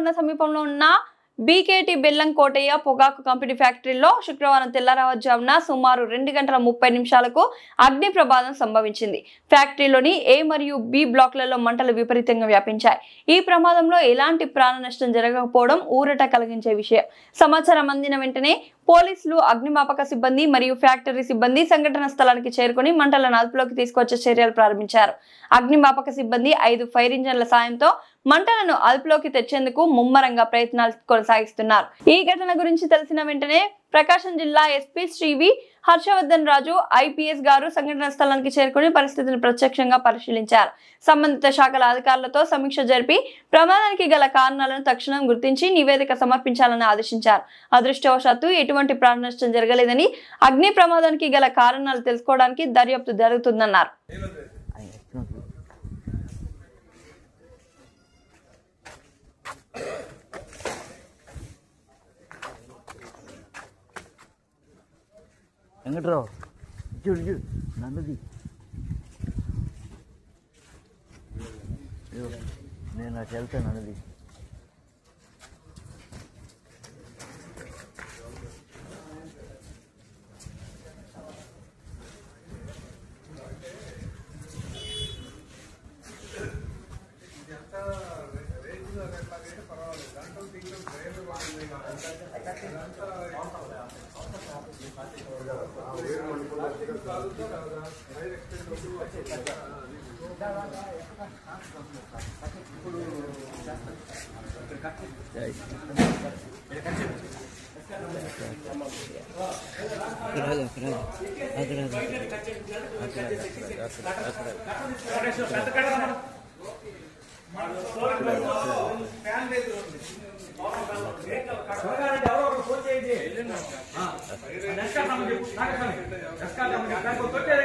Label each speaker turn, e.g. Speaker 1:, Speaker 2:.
Speaker 1: పట్టణ సమీపంలో ఉన్న బీకేటీ బెల్లం కోటయ్య పొగాకు కంపెనీ ఫ్యాక్టరీలో శుక్రవారం తెల్లవారుజామున సుమారు 2:30 అగ్ని ప్రమాదం సంభవించింది. ఫ్యాక్టరీలోని ఏ మరియు బి బ్లాక్లలో మంటలు విపరీతంగా వ్యాపించాయి. ఈ ప్రమాదంలో ఎలాంటి ప్రాణ నష్టం జరగకపోవడం ఊరట కలిగించే విషయం. సమాచారం అందిన వెంటనే పోలీసులు, అగ్నిమాపక సిబ్బంది మరియు ఫ్యాక్టరీ సిబ్బంది సంఘటన స్థలానికి చేరుకుని మంటలను అదుపులోకి తీసుకొచ్చే చర్యలు ప్రారంభించారు. అగ్నిమాపక సిబ్బంది 5 ఫైర్ ఇంజన్ల సాయంతో మంటలను అదుపులోకి తెచ్చేందుకు ముమ్మరంగా ప్రయత్నాలు కొనసాగిస్తున్నారు. ఈ ఘటన గురించి తెలిసిన వెంటనే ప్రకాశం జిల్లా ఎస్పీ శ్రీవి హర్షవర్ధన్ రాజు ఐపీఎస్ గారు సంఘటన స్థలానికి చేరుకుని పరిస్థితిని ప్రత్యక్షంగా పరిశీలించారు. సంబంధిత శాఖల అధికారులతో సమీక్ష జరిపి ప్రమాదానికి గల కారణాలను తక్షణం గుర్తించి నివేదిక సమర్పించాలని ఆదేశించారు. అదృష్టవశాత్తు ఎటువంటి ప్రాణ నష్టం జరగలేదని, అగ్ని ప్రమాదానికి గల కారణాలు తెలుసుకోవడానికి దర్యాప్తు జరుగుతుందన్నారు.
Speaker 2: వెంకట్రావు చూడు నన్నది నేను అటు వెళ్తాను అన్నది.
Speaker 3: అక్కడ